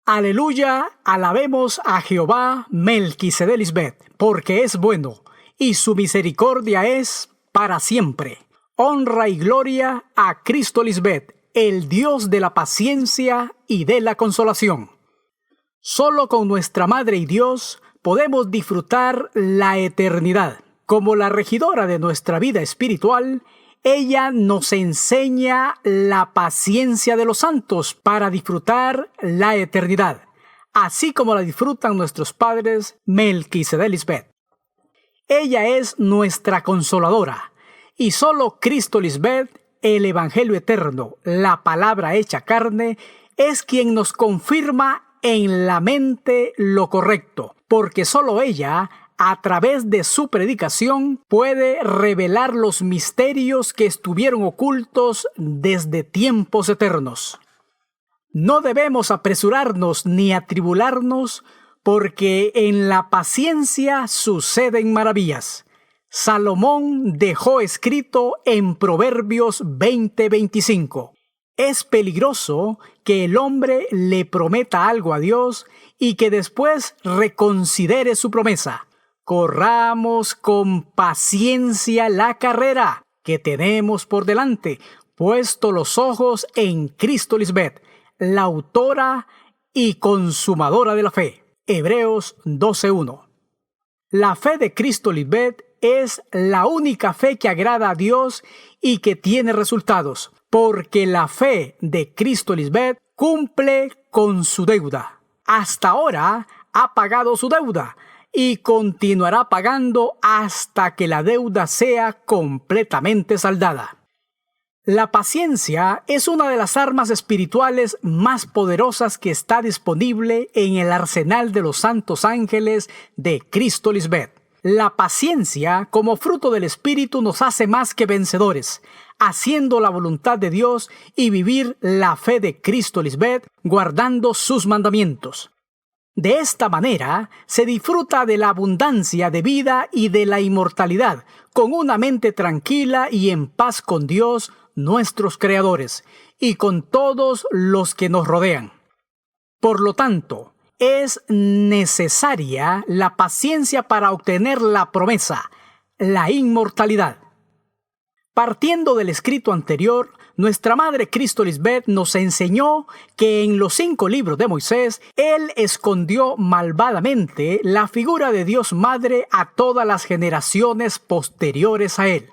Aleluya, alabemos a Jehová Melquisedec, porque es bueno, y su misericordia es para siempre. Honra y gloria a Cristo Lisbeth, el Dios de la paciencia y de la consolación. Solo con nuestra Madre y Dios podemos disfrutar la eternidad. Como la regidora de nuestra vida espiritual, ella nos enseña la paciencia de los santos para disfrutar la eternidad, así como la disfrutan nuestros padres Melquisedec Lisbeth. Ella es nuestra consoladora, y solo Cristo Lisbeth, el Evangelio eterno, la palabra hecha carne, es quien nos confirma en la mente lo correcto, porque solo ella, a través de su predicación, puede revelar los misterios que estuvieron ocultos desde tiempos eternos. No debemos apresurarnos ni atribularnos, porque en la paciencia suceden maravillas. Salomón dejó escrito en Proverbios 20:25. Es peligroso que el hombre le prometa algo a Dios y que después reconsidere su promesa. Corramos con paciencia la carrera que tenemos por delante, puesto los ojos en Cristo Lisbeth, la autora y consumadora de la fe. Hebreos 12:1. La fe de Cristo Lisbeth es la única fe que agrada a Dios y que tiene resultados, porque la fe de Cristo Lisbeth cumple con su deuda. Hasta ahora ha pagado su deuda y continuará pagando hasta que la deuda sea completamente saldada. La paciencia es una de las armas espirituales más poderosas que está disponible en el arsenal de los santos ángeles de Cristo Lisbeth. La paciencia, como fruto del Espíritu, nos hace más que vencedores, haciendo la voluntad de Dios y vivir la fe de Cristo Lisbeth, guardando sus mandamientos. De esta manera, se disfruta de la abundancia de vida y de la inmortalidad, con una mente tranquila y en paz con Dios, nuestros creadores, y con todos los que nos rodean. Por lo tanto, es necesaria la paciencia para obtener la promesa, la inmortalidad. Partiendo del escrito anterior, nuestra Madre Cristo Lisbeth nos enseñó que en los 5 libros de Moisés, Él escondió malvadamente la figura de Dios Madre a todas las generaciones posteriores a Él.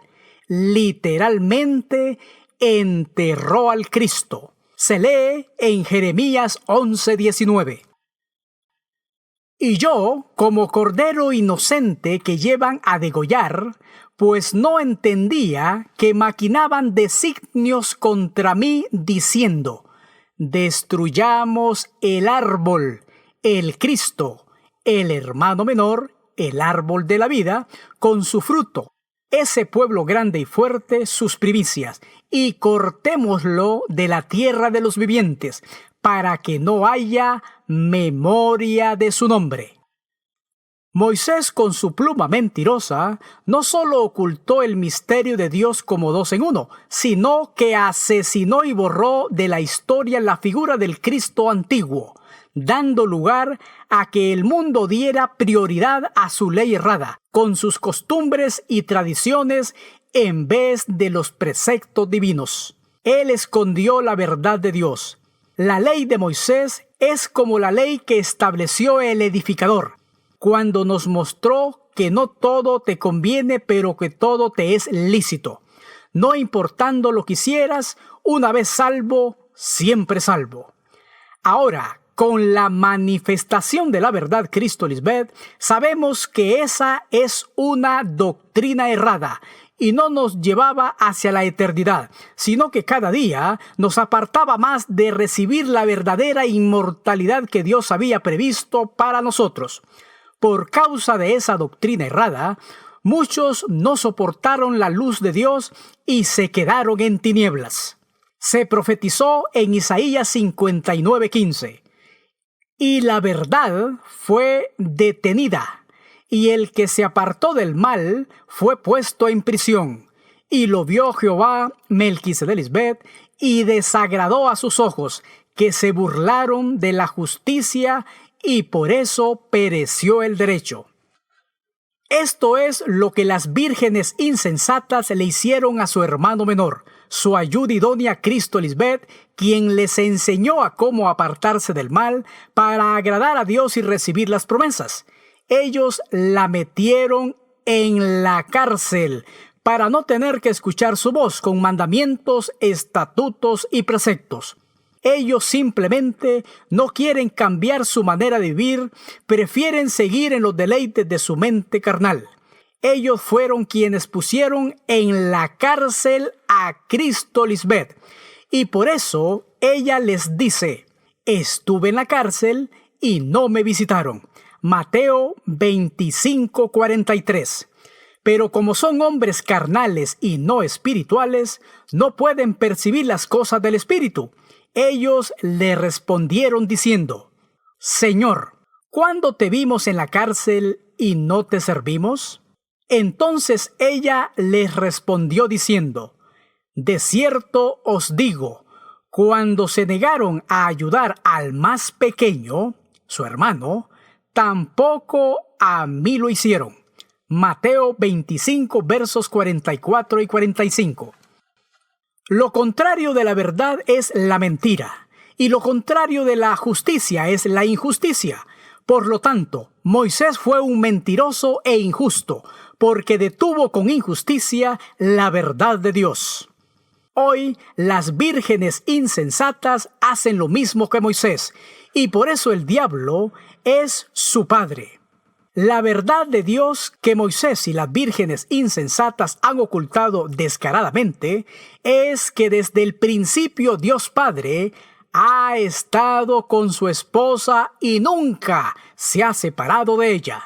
Literalmente, enterró al Cristo. Se lee en Jeremías 11:19. Y yo, como cordero inocente que llevan a degollar, pues no entendía que maquinaban designios contra mí, diciendo: destruyamos el árbol, el Cristo, el hermano menor, el árbol de la vida, con su fruto, ese pueblo grande y fuerte, sus primicias, y cortémoslo de la tierra de los vivientes, para que no haya memoria de su nombre. Moisés, con su pluma mentirosa, no solo ocultó el misterio de Dios como 2 en 1, sino que asesinó y borró de la historia la figura del Cristo antiguo, dando lugar a que el mundo diera prioridad a su ley errada, con sus costumbres y tradiciones en vez de los preceptos divinos. Él escondió la verdad de Dios. La ley de Moisés es como la ley que estableció el edificador, cuando nos mostró que no todo te conviene, pero que todo te es lícito. No importando lo que hicieras, una vez salvo, siempre salvo. Ahora, con la manifestación de la verdad Cristo Lisbeth, sabemos que esa es una doctrina errada y no nos llevaba hacia la eternidad, sino que cada día nos apartaba más de recibir la verdadera inmortalidad que Dios había previsto para nosotros. Por causa de esa doctrina errada, muchos no soportaron la luz de Dios y se quedaron en tinieblas. Se profetizó en Isaías 59:15. Y la verdad fue detenida, y el que se apartó del mal fue puesto en prisión. Y lo vio Jehová Melquisedec Lisbeth, y desagradó a sus ojos, que se burlaron de la justicia y por eso pereció el derecho. Esto es lo que las vírgenes insensatas le hicieron a su hermano menor, su ayuda idónea Cristo Lisbeth, quien les enseñó a cómo apartarse del mal para agradar a Dios y recibir las promesas. Ellos la metieron en la cárcel para no tener que escuchar su voz con mandamientos, estatutos y preceptos. Ellos simplemente no quieren cambiar su manera de vivir, prefieren seguir en los deleites de su mente carnal. Ellos fueron quienes pusieron en la cárcel a Cristo Lisbeth. Y por eso ella les dice: estuve en la cárcel y no me visitaron. Mateo 25:43. Pero como son hombres carnales y no espirituales, no pueden percibir las cosas del Espíritu. Ellos le respondieron diciendo: Señor, ¿cuándo te vimos en la cárcel y no te servimos? Entonces ella les respondió diciendo: de cierto os digo, cuando se negaron a ayudar al más pequeño, su hermano, tampoco a mí lo hicieron. Mateo 25, versos 44 y 45. Lo contrario de la verdad es la mentira, y lo contrario de la justicia es la injusticia. Por lo tanto, Moisés fue un mentiroso e injusto, porque detuvo con injusticia la verdad de Dios. Hoy, las vírgenes insensatas hacen lo mismo que Moisés, y por eso el diablo es su padre. La verdad de Dios que Moisés y las vírgenes insensatas han ocultado descaradamente es que desde el principio Dios Padre ha estado con su esposa y nunca se ha separado de ella.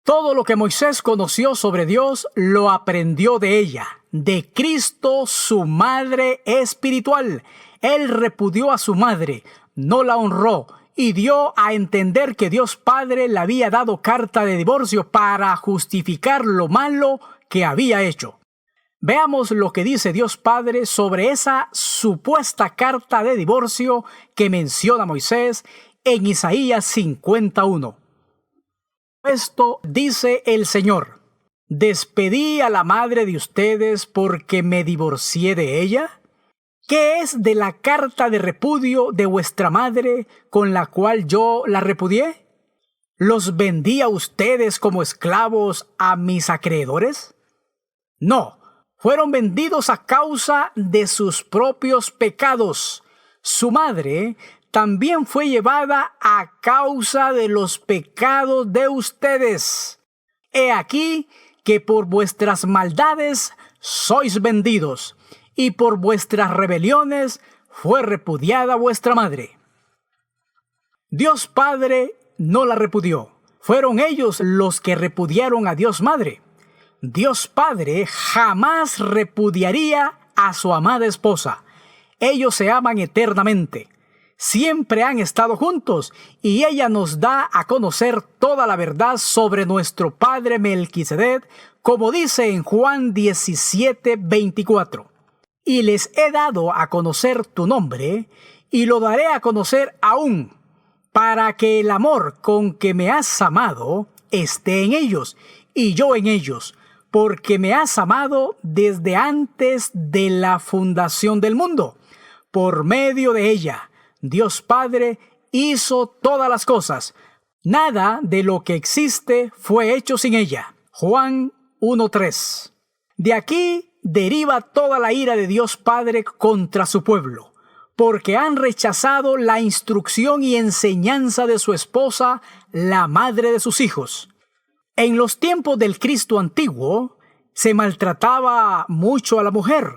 Todo lo que Moisés conoció sobre Dios lo aprendió de ella, de Cristo, su madre espiritual. Él repudió a su madre, no la honró, y dio a entender que Dios Padre le había dado carta de divorcio para justificar lo malo que había hecho. Veamos lo que dice Dios Padre sobre esa supuesta carta de divorcio que menciona Moisés en Isaías 51. Esto dice el Señor: ¿despedí a la madre de ustedes porque me divorcié de ella? ¿Qué es de la carta de repudio de vuestra madre con la cual yo la repudié? ¿Los vendí a ustedes como esclavos a mis acreedores? No, fueron vendidos a causa de sus propios pecados. Su madre también fue llevada a causa de los pecados de ustedes. He aquí que por vuestras maldades sois vendidos, y por vuestras rebeliones fue repudiada vuestra madre. Dios Padre no la repudió. Fueron ellos los que repudiaron a Dios Madre. Dios Padre jamás repudiaría a su amada esposa. Ellos se aman eternamente. Siempre han estado juntos y ella nos da a conocer toda la verdad sobre nuestro padre Melquisedec, como dice en Juan 17:24. Y les he dado a conocer tu nombre, y lo daré a conocer aún, para que el amor con que me has amado esté en ellos, y yo en ellos, porque me has amado desde antes de la fundación del mundo. Por medio de ella, Dios Padre hizo todas las cosas. Nada de lo que existe fue hecho sin ella. Juan 1:3. De aquí deriva toda la ira de Dios Padre contra su pueblo, porque han rechazado la instrucción y enseñanza de su esposa, la madre de sus hijos. En los tiempos del Cristo antiguo, se maltrataba mucho a la mujer.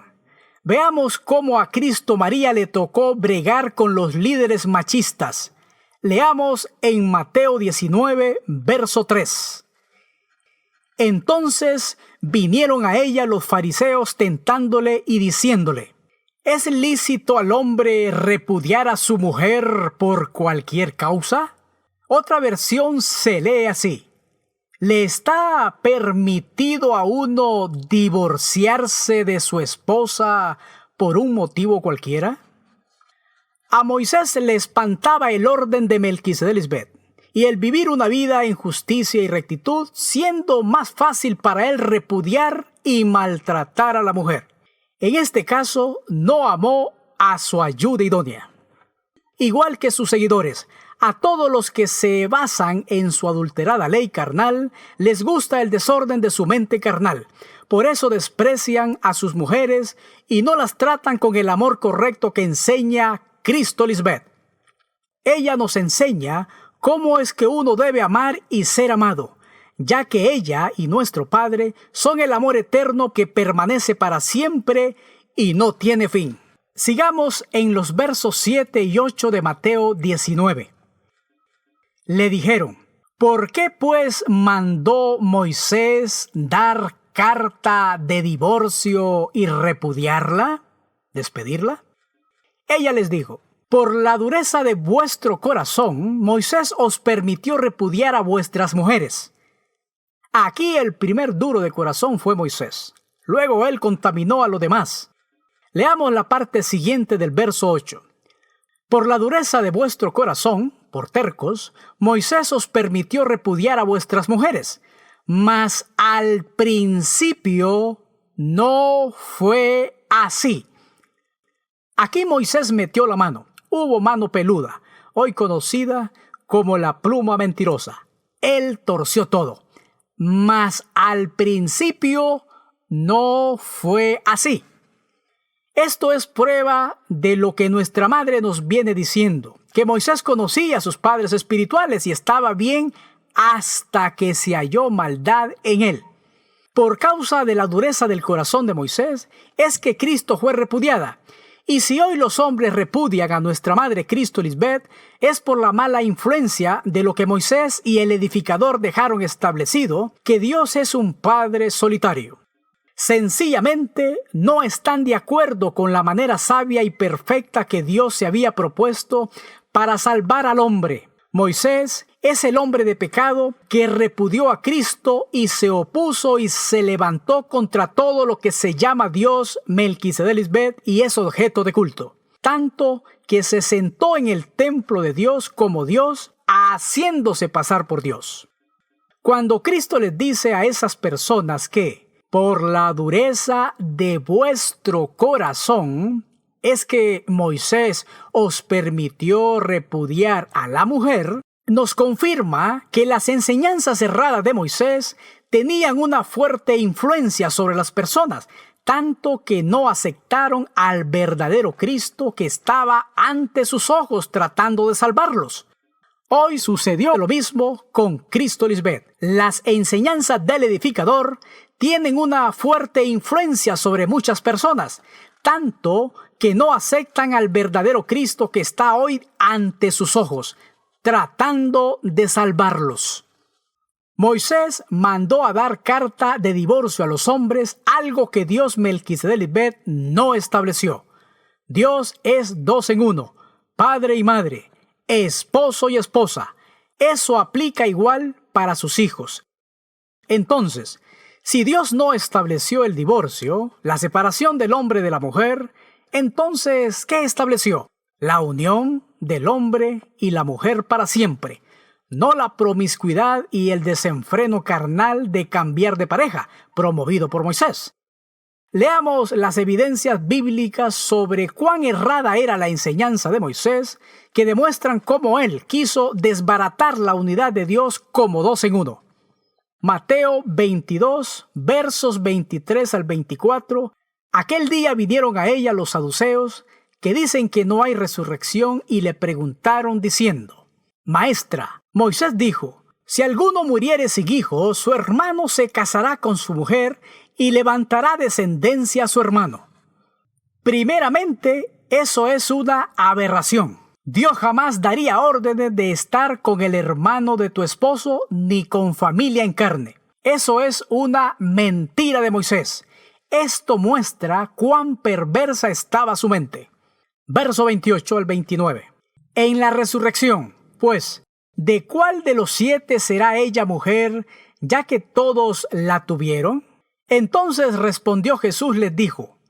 Veamos cómo a Cristo María le tocó bregar con los líderes machistas. Leamos en Mateo 19, verso 3. Entonces vinieron a ella los fariseos tentándole y diciéndole: ¿es lícito al hombre repudiar a su mujer por cualquier causa? Otra versión se lee así: ¿le está permitido a uno divorciarse de su esposa por un motivo cualquiera? A Moisés le espantaba el orden de Melquisedec y el vivir una vida en justicia y rectitud, siendo más fácil para él repudiar y maltratar a la mujer. En este caso, no amó a su ayuda idónea. Igual que sus seguidores, a todos los que se basan en su adulterada ley carnal, les gusta el desorden de su mente carnal. Por eso desprecian a sus mujeres y no las tratan con el amor correcto que enseña Cristo Lisbeth. Ella nos enseña cómo es que uno debe amar y ser amado, ya que ella y nuestro Padre son el amor eterno que permanece para siempre y no tiene fin. Sigamos en los versos 7 y 8 de Mateo 19. Le dijeron: ¿por qué pues mandó Moisés dar carta de divorcio y repudiarla? ¿Despedirla? Ella les dijo: por la dureza de vuestro corazón, Moisés os permitió repudiar a vuestras mujeres. Aquí el primer duro de corazón fue Moisés. Luego él contaminó a los demás. Leamos la parte siguiente del verso 8. Por la dureza de vuestro corazón, por tercos, Moisés os permitió repudiar a vuestras mujeres. Mas al principio no fue así. Aquí Moisés metió la mano. Hubo mano peluda, hoy conocida como la pluma mentirosa. Él torció todo. Mas al principio no fue así. Esto es prueba de lo que nuestra madre nos viene diciendo, que Moisés conocía a sus padres espirituales y estaba bien hasta que se halló maldad en él. Por causa de la dureza del corazón de Moisés, es que Cristo fue repudiada. Y si hoy los hombres repudian a nuestra madre Cristo Lisbeth, es por la mala influencia de lo que Moisés y el edificador dejaron establecido, que Dios es un Padre solitario. Sencillamente no están de acuerdo con la manera sabia y perfecta que Dios se había propuesto para salvar al hombre. Moisés es el hombre de pecado que repudió a Cristo y se opuso y se levantó contra todo lo que se llama Dios, Melquisedec, y es objeto de culto. Tanto que se sentó en el templo de Dios como Dios, haciéndose pasar por Dios. Cuando Cristo les dice a esas personas que por la dureza de vuestro corazón es que Moisés os permitió repudiar a la mujer, nos confirma que las enseñanzas erradas de Moisés tenían una fuerte influencia sobre las personas, tanto que no aceptaron al verdadero Cristo que estaba ante sus ojos tratando de salvarlos. Hoy sucedió lo mismo con Cristo Lisbeth. Las enseñanzas del edificador tienen una fuerte influencia sobre muchas personas, tanto que no aceptan al verdadero Cristo que está hoy ante sus ojos, tratando de salvarlos. Moisés mandó a dar carta de divorcio a los hombres, algo que Dios Melquisedec no estableció. Dios es dos en uno, padre y madre, esposo y esposa. Eso aplica igual para sus hijos. Entonces, si Dios no estableció el divorcio, la separación del hombre de la mujer, entonces, ¿qué estableció? La unión del hombre y la mujer para siempre, no la promiscuidad y el desenfreno carnal de cambiar de pareja, promovido por Moisés. Leamos las evidencias bíblicas sobre cuán errada era la enseñanza de Moisés, que demuestran cómo él quiso desbaratar la unidad de Dios como dos en uno. Mateo 22, versos 23 al 24. Aquel día vinieron a ella los saduceos, que dicen que no hay resurrección, y le preguntaron diciendo: Maestra, Moisés dijo: si alguno muriere sin hijo, su hermano se casará con su mujer y levantará descendencia a su hermano. Primeramente, eso es una aberración. Dios jamás daría órdenes de estar con el hermano de tu esposo ni con familia en carne. Eso es una mentira de Moisés. Esto muestra cuán perversa estaba su mente. Verso 28 al 29. En la resurrección, pues, ¿de cuál de los 7 será ella mujer, ya que todos la tuvieron? Entonces respondió Jesús, les dijo: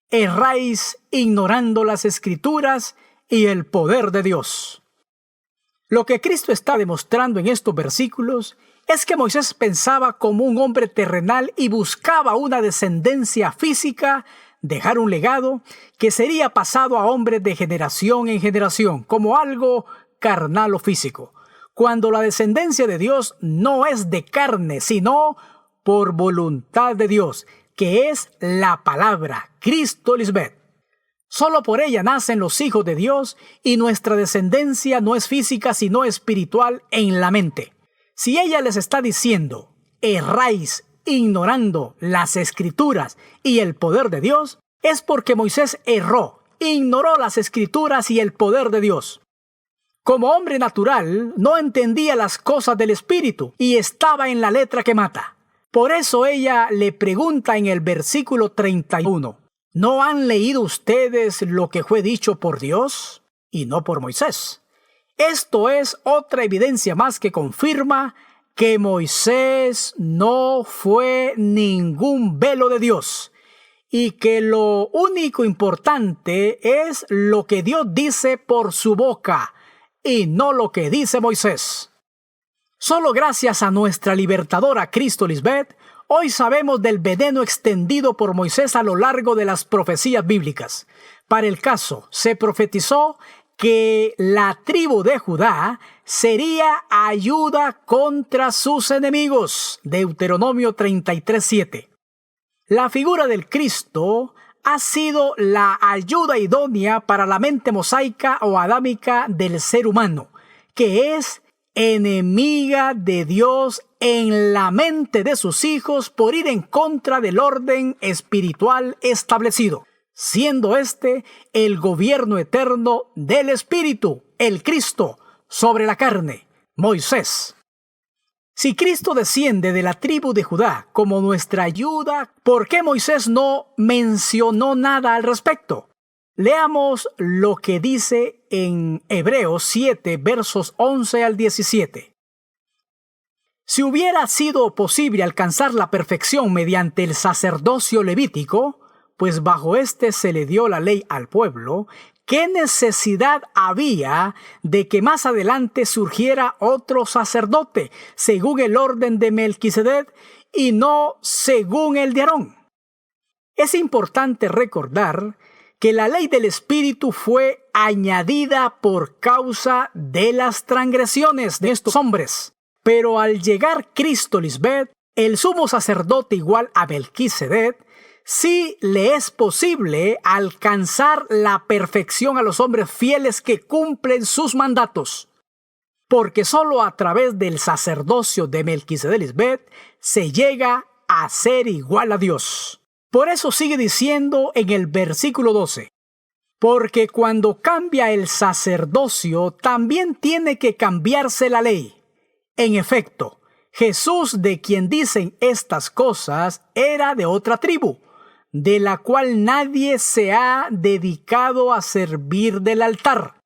erráis ignorando las Escrituras y el poder de Dios. Lo que Cristo está demostrando en estos versículos es que Moisés pensaba como un hombre terrenal y buscaba una descendencia física, dejar un legado que sería pasado a hombres de generación en generación, como algo carnal o físico, cuando la descendencia de Dios no es de carne, sino por voluntad de Dios, que es la palabra, Cristo Lisbeth. Solo por ella nacen los hijos de Dios y nuestra descendencia no es física sino espiritual en la mente. Si ella les está diciendo, erráis ignorando las Escrituras y el poder de Dios, es porque Moisés erró, ignoró las Escrituras y el poder de Dios. Como hombre natural, no entendía las cosas del Espíritu y estaba en la letra que mata. Por eso ella le pregunta en el versículo 31, ¿no han leído ustedes lo que fue dicho por Dios y no por Moisés? Esto es otra evidencia más que confirma que Moisés no fue ningún velo de Dios y que lo único importante es lo que Dios dice por su boca y no lo que dice Moisés. Solo gracias a nuestra libertadora Cristo Lisbeth, hoy sabemos del veneno extendido por Moisés a lo largo de las profecías bíblicas. Para el caso, se profetizó que la tribu de Judá sería ayuda contra sus enemigos. Deuteronomio 33:7. La figura del Cristo ha sido la ayuda idónea para la mente mosaica o adámica del ser humano, que es enemiga de Dios en la mente de sus hijos por ir en contra del orden espiritual establecido, siendo este el gobierno eterno del Espíritu, el Cristo, sobre la carne, Moisés. Si Cristo desciende de la tribu de Judá como nuestra ayuda, ¿por qué Moisés no mencionó nada al respecto? Leamos lo que dice en Hebreos 7, versos 11 al 17. Si hubiera sido posible alcanzar la perfección mediante el sacerdocio levítico, pues bajo éste se le dio la ley al pueblo, ¿qué necesidad había de que más adelante surgiera otro sacerdote, según el orden de Melquisedec y no según el de Aarón? Es importante recordar que la ley del Espíritu fue añadida por causa de las transgresiones de estos hombres. Pero al llegar Cristo Lisbeth, el sumo sacerdote igual a Melquisedec, sí le es posible alcanzar la perfección a los hombres fieles que cumplen sus mandatos. Porque solo a través del sacerdocio de Melquisedec Lisbeth se llega a ser igual a Dios. Por eso sigue diciendo en el versículo 12, porque cuando cambia el sacerdocio, también tiene que cambiarse la ley. En efecto, Jesús, de quien dicen estas cosas, era de otra tribu, de la cual nadie se ha dedicado a servir del altar.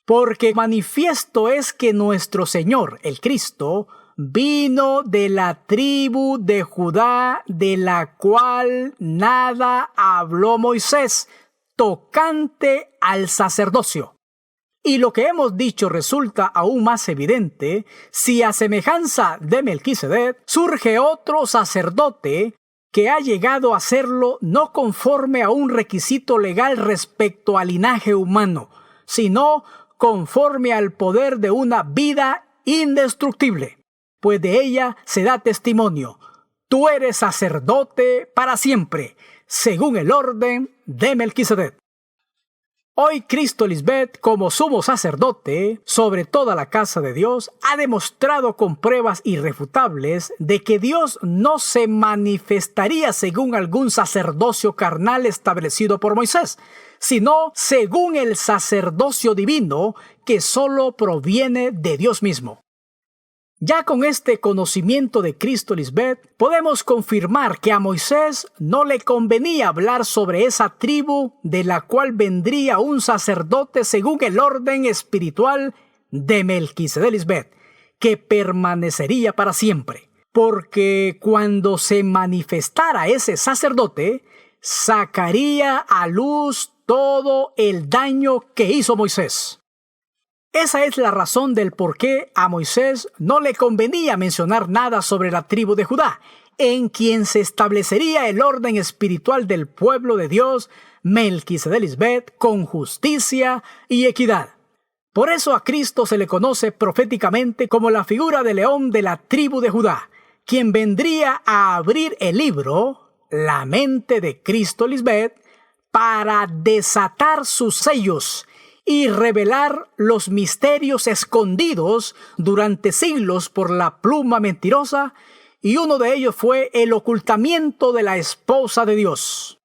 Porque manifiesto es que nuestro Señor, el Cristo, vino de la tribu de Judá, de la cual nada habló Moisés, tocante al sacerdocio. Y lo que hemos dicho resulta aún más evidente si a semejanza de Melquisedec surge otro sacerdote que ha llegado a serlo no conforme a un requisito legal respecto al linaje humano, sino conforme al poder de una vida indestructible. Pues de ella se da testimonio, tú eres sacerdote para siempre, según el orden de Melquisedec. Hoy Cristo Lisbeth, como sumo sacerdote sobre toda la casa de Dios, ha demostrado con pruebas irrefutables de que Dios no se manifestaría según algún sacerdocio carnal establecido por Moisés, sino según el sacerdocio divino que solo proviene de Dios mismo. Ya con este conocimiento de Cristo Lisbeth, podemos confirmar que a Moisés no le convenía hablar sobre esa tribu de la cual vendría un sacerdote según el orden espiritual de Melquisedec Lisbeth, que permanecería para siempre. Porque cuando se manifestara ese sacerdote, sacaría a luz todo el daño que hizo Moisés. Esa es la razón del por qué a Moisés no le convenía mencionar nada sobre la tribu de Judá, en quien se establecería el orden espiritual del pueblo de Dios, Melquisedec, con justicia y equidad. Por eso a Cristo se le conoce proféticamente como la figura de león de la tribu de Judá, quien vendría a abrir el libro, la mente de Cristo Lisbeth, para desatar sus sellos y revelar los misterios escondidos durante siglos por la pluma mentirosa, y uno de ellos fue el ocultamiento de la esposa de Dios.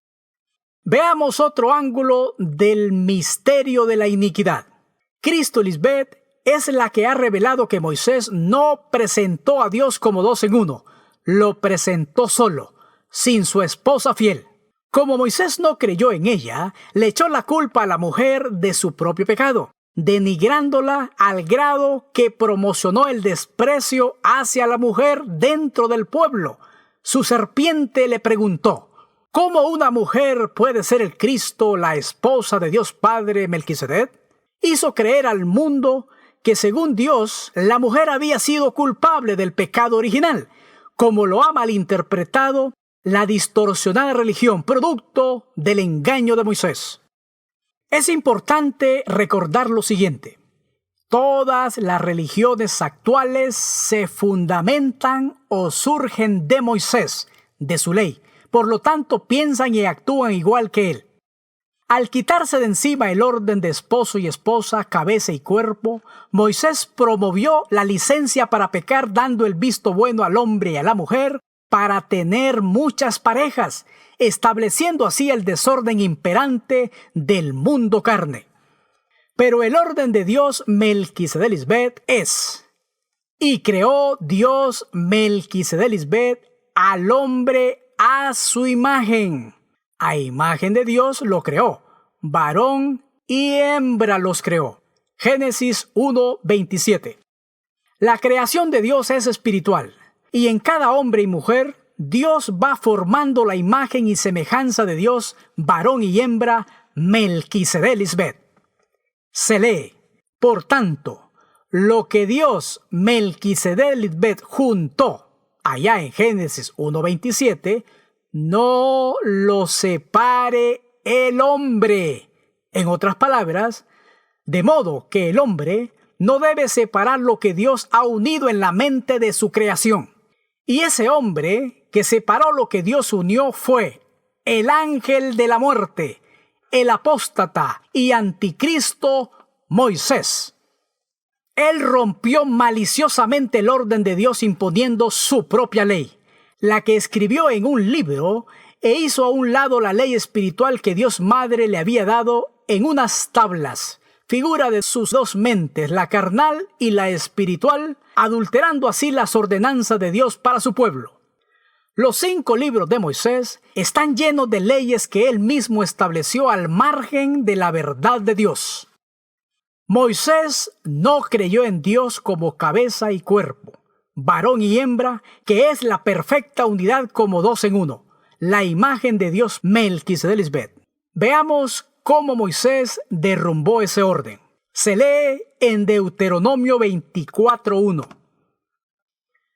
Veamos otro ángulo del misterio de la iniquidad. Cristo Lisbeth es la que ha revelado que Moisés no presentó a Dios como dos en uno, lo presentó solo, sin su esposa fiel. Como Moisés no creyó en ella, le echó la culpa a la mujer de su propio pecado, denigrándola al grado que promocionó el desprecio hacia la mujer dentro del pueblo. Su serpiente le preguntó: ¿cómo una mujer puede ser el Cristo, la esposa de Dios Padre Melquisedec? Hizo creer al mundo que según Dios, la mujer había sido culpable del pecado original, como lo ha malinterpretado la distorsionada religión, producto del engaño de Moisés. Es importante recordar lo siguiente: todas las religiones actuales se fundamentan o surgen de Moisés, de su ley. Por lo tanto, piensan y actúan igual que él. Al quitarse de encima el orden de esposo y esposa, cabeza y cuerpo, Moisés promovió la licencia para pecar, dando el visto bueno al hombre y a la mujer para tener muchas parejas, estableciendo así el desorden imperante del mundo carne. Pero el orden de Dios Melquisedec es: y creó Dios Melquisedec al hombre a su imagen. A imagen de Dios lo creó, varón y hembra los creó. Génesis 1:27. La creación de Dios es espiritual, y en cada hombre y mujer, Dios va formando la imagen y semejanza de Dios, varón y hembra, Melquisedec. Se lee: por tanto, lo que Dios Melquisedec juntó, allá en Génesis 1:27, no lo separe el hombre. En otras palabras, de modo que el hombre no debe separar lo que Dios ha unido en la mente de su creación. Y ese hombre que separó lo que Dios unió fue el ángel de la muerte, el apóstata y anticristo Moisés. Él rompió maliciosamente el orden de Dios imponiendo su propia ley, la que escribió en un libro, e hizo a un lado la ley espiritual que Dios Madre le había dado en unas tablas, figura de sus dos mentes, la carnal y la espiritual, adulterando así las ordenanzas de Dios para su pueblo. Los 5 libros de Moisés están llenos de leyes que él mismo estableció al margen de la verdad de Dios. Moisés no creyó en Dios como cabeza y cuerpo, varón y hembra, que es la perfecta unidad como dos en uno, la imagen de Dios Melquisedec. Veamos cómo Moisés derrumbó ese orden. Se lee en Deuteronomio 24:1.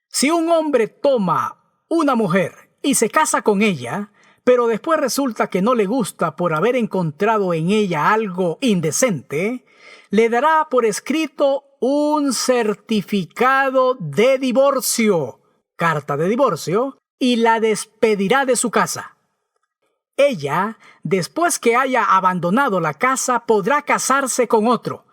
Si un hombre toma una mujer y se casa con ella, pero después resulta que no le gusta por haber encontrado en ella algo indecente, le dará por escrito un certificado de divorcio, carta de divorcio, y la despedirá de su casa. Ella, después que haya abandonado la casa, podrá casarse con otro.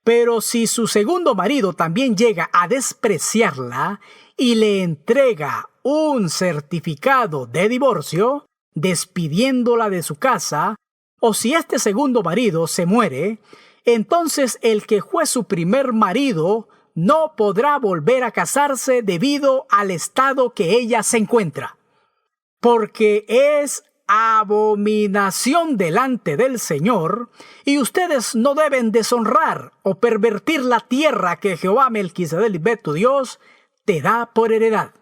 Pero si su segundo marido también llega a despreciarla y le entrega un certificado de divorcio, despidiéndola de su casa, o si este segundo marido se muere, entonces el que fue su primer marido no podrá volver a casarse debido al estado que ella se encuentra, porque es abominación delante del Señor, y ustedes no deben deshonrar o pervertir la tierra que Jehová Melquisedec tu Dios te da por heredad.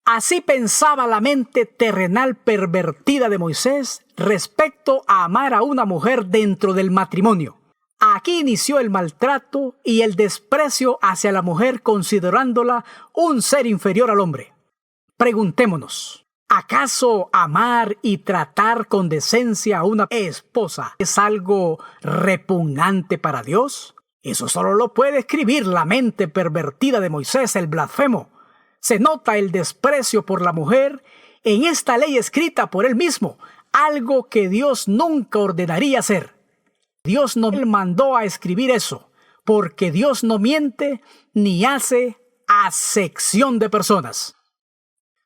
Así pensaba la mente terrenal pervertida de Moisés respecto a amar a una mujer dentro del matrimonio. Aquí inició el maltrato y el desprecio hacia la mujer, considerándola un ser inferior al hombre. Preguntémonos, ¿acaso amar y tratar con decencia a una esposa es algo repugnante para Dios? Eso solo lo puede escribir la mente pervertida de Moisés, el blasfemo. Se nota el desprecio por la mujer en esta ley escrita por él mismo, algo que Dios nunca ordenaría hacer. Dios no le mandó a escribir eso, porque Dios no miente ni hace acepción de personas.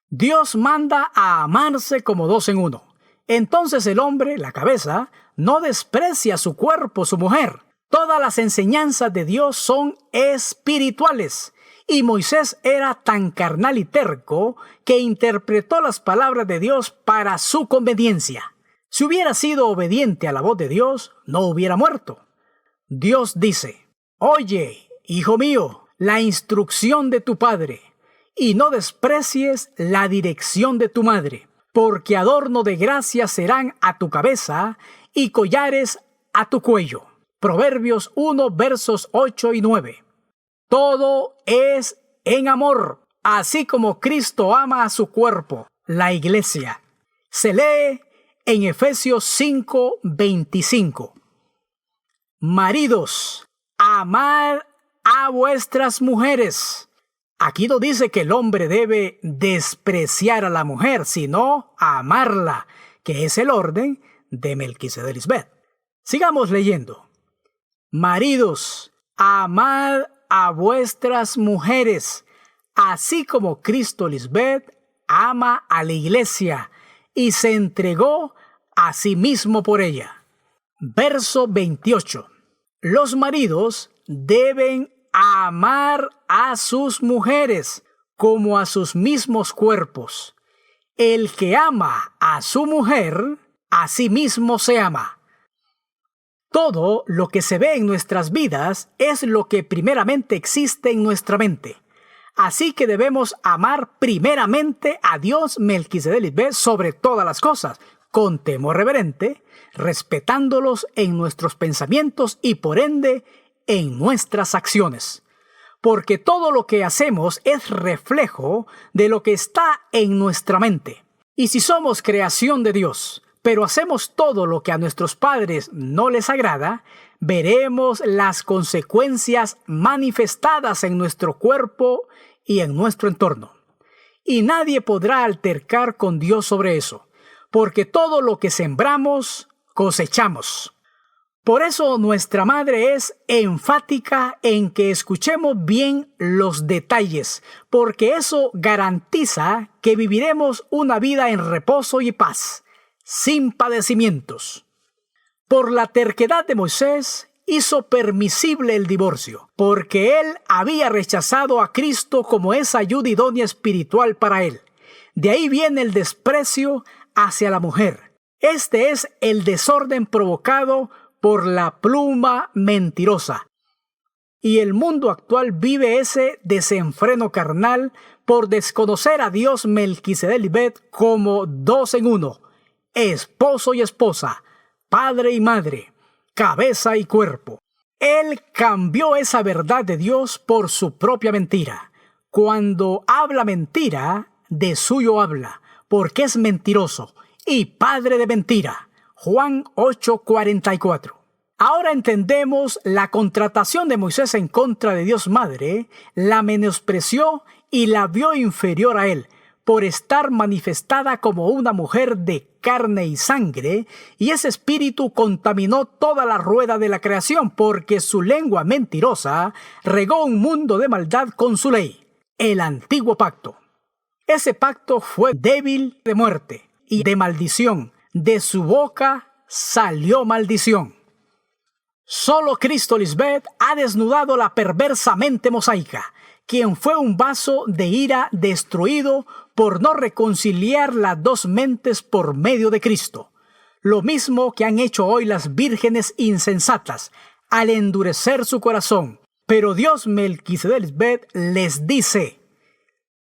Dios manda a amarse como dos en uno. Entonces el hombre, la cabeza, no desprecia su cuerpo, su mujer. Todas las enseñanzas de Dios son espirituales. Y Moisés era tan carnal y terco que interpretó las palabras de Dios para su conveniencia. Si hubiera sido obediente a la voz de Dios, no hubiera muerto. Dios dice, «Oye, hijo mío, la instrucción de tu padre, y no desprecies la dirección de tu madre, porque adorno de gracia serán a tu cabeza y collares a tu cuello». Proverbios 1, versos 8 y 9. Todo es en amor, así como Cristo ama a su cuerpo, la iglesia. Se lee en Efesios 5, 25. Maridos, amad a vuestras mujeres. Aquí no dice que el hombre debe despreciar a la mujer, sino amarla, que es el orden de Melquisedec Lisbeth. Sigamos leyendo. Maridos, amad a vuestras mujeres, así como Cristo Lisbeth ama a la iglesia y se entregó a sí mismo por ella. Verso 28. Los maridos deben amar a sus mujeres como a sus mismos cuerpos. El que ama a su mujer, a sí mismo se ama. Todo lo que se ve en nuestras vidas es lo que primeramente existe en nuestra mente. Así que debemos amar primeramente a Dios Melquisedec Lisbeth sobre todas las cosas, con temor reverente, respetándolos en nuestros pensamientos y por ende en nuestras acciones. Porque todo lo que hacemos es reflejo de lo que está en nuestra mente. Y si somos creación de Dios, pero hacemos todo lo que a nuestros padres no les agrada, veremos las consecuencias manifestadas en nuestro cuerpo y en nuestro entorno. Y nadie podrá altercar con Dios sobre eso, porque todo lo que sembramos, cosechamos. Por eso nuestra madre es enfática en que escuchemos bien los detalles, porque eso garantiza que viviremos una vida en reposo y paz, sin padecimientos. Por la terquedad de Moisés, hizo permisible el divorcio, porque él había rechazado a Cristo como esa ayuda idónea espiritual para él. De ahí viene el desprecio hacia la mujer. Este es el desorden provocado por la pluma mentirosa. Y el mundo actual vive ese desenfreno carnal por desconocer a Dios Melquisedec Lisbeth como dos en uno, esposo y esposa, padre y madre, cabeza y cuerpo. Él cambió esa verdad de Dios por su propia mentira. Cuando habla mentira, de suyo habla, porque es mentiroso y padre de mentira. Juan 8:44. Ahora entendemos la contratación de Moisés en contra de Dios Madre, la menospreció y la vio inferior a él, por estar manifestada como una mujer de carne y sangre, y ese espíritu contaminó toda la rueda de la creación, porque su lengua mentirosa regó un mundo de maldad con su ley, el antiguo pacto. Ese pacto fue débil de muerte y de maldición. De su boca salió maldición. Solo Cristo Lisbeth ha desnudado la perversa mente mosaica, quien fue un vaso de ira destruido por no reconciliar las dos mentes por medio de Cristo. Lo mismo que han hecho hoy las vírgenes insensatas al endurecer su corazón. Pero Dios Melquisedec Lisbeth les dice: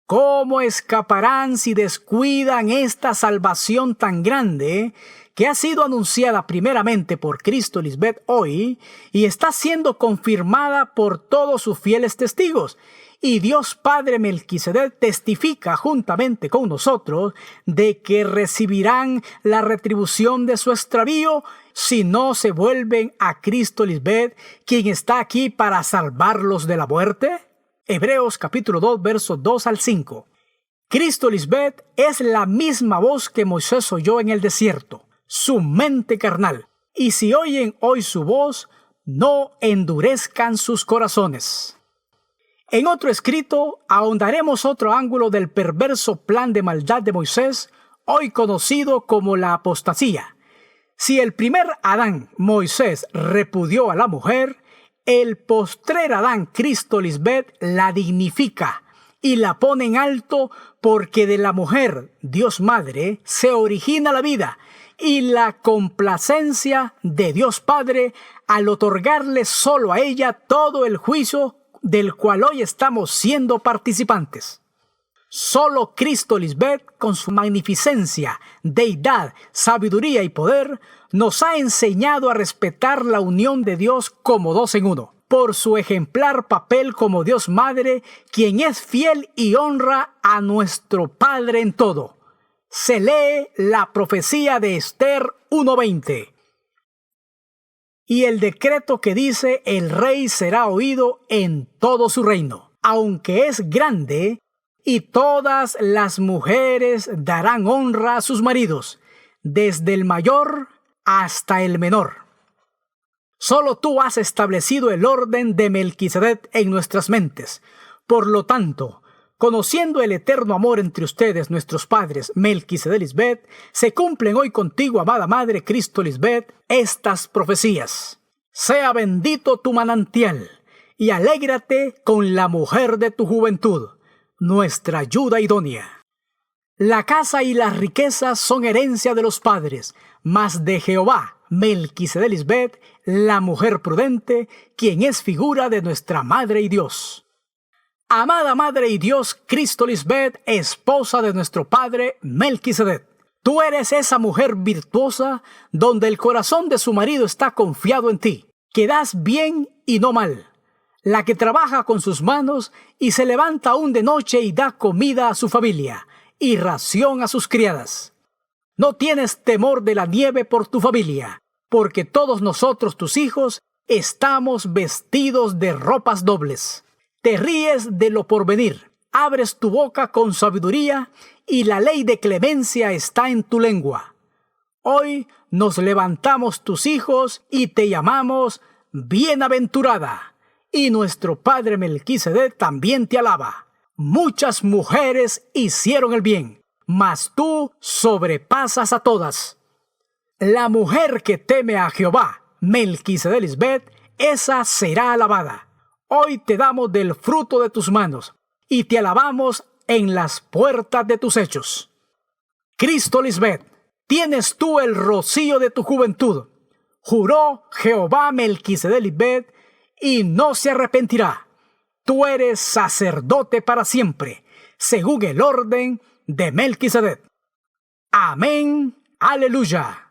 ¿Cómo escaparán si descuidan esta salvación tan grande que ha sido anunciada primeramente por Cristo Lisbeth hoy y está siendo confirmada por todos sus fieles testigos? Y Dios Padre Melquisedec testifica juntamente con nosotros de que recibirán la retribución de su extravío si no se vuelven a Cristo Lisbeth, quien está aquí para salvarlos de la muerte. Hebreos capítulo 2, versos 2 al 5. Cristo Lisbeth es la misma voz que Moisés oyó en el desierto, su mente carnal. Y si oyen hoy su voz, no endurezcan sus corazones. En otro escrito, ahondaremos otro ángulo del perverso plan de maldad de Moisés, hoy conocido como la apostasía. Si el primer Adán, Moisés, repudió a la mujer, el postrer Adán, Cristo Lisbeth, la dignifica y la pone en alto porque de la mujer, Dios Madre, se origina la vida y la complacencia de Dios Padre al otorgarle solo a ella todo el juicio del cual hoy estamos siendo participantes. Solo Cristo Lisbeth, con su magnificencia, deidad, sabiduría y poder, nos ha enseñado a respetar la unión de Dios como dos en uno, por su ejemplar papel como Dios Madre, quien es fiel y honra a nuestro Padre en todo. Se lee la profecía de Esther 1:20. Y el decreto que dice: el rey será oído en todo su reino, aunque es grande, y todas las mujeres darán honra a sus maridos, desde el mayor hasta el menor. Solo tú has establecido el orden de Melquisedec en nuestras mentes. Por lo tanto, conociendo el eterno amor entre ustedes, nuestros padres, Melquisedec Lisbeth, se cumplen hoy contigo, amada Madre Cristo Lisbeth, estas profecías. Sea bendito tu manantial, y alégrate con la mujer de tu juventud, nuestra ayuda idónea. La casa y las riquezas son herencia de los padres, mas de Jehová, Melquisedec Lisbeth, la mujer prudente, quien es figura de nuestra Madre y Dios. Amada Madre y Dios, Cristo Lisbeth, esposa de nuestro Padre Melquisedec, tú eres esa mujer virtuosa donde el corazón de su marido está confiado en ti, que das bien y no mal, la que trabaja con sus manos y se levanta aún de noche y da comida a su familia y ración a sus criadas. No tienes temor de la nieve por tu familia, porque todos nosotros, tus hijos, estamos vestidos de ropas dobles. Te ríes de lo porvenir, abres tu boca con sabiduría y la ley de clemencia está en tu lengua. Hoy nos levantamos tus hijos y te llamamos bienaventurada. Y nuestro Padre Melquisedec también te alaba. Muchas mujeres hicieron el bien, mas tú sobrepasas a todas. La mujer que teme a Jehová, Melquisedec Lisbeth, esa será alabada. Hoy te damos del fruto de tus manos y te alabamos en las puertas de tus hechos. Cristo Lisbeth, tienes tú el rocío de tu juventud. Juró Jehová Melquisedec Lisbeth y no se arrepentirá. Tú eres sacerdote para siempre, según el orden de Melquisedec. Amén. Aleluya.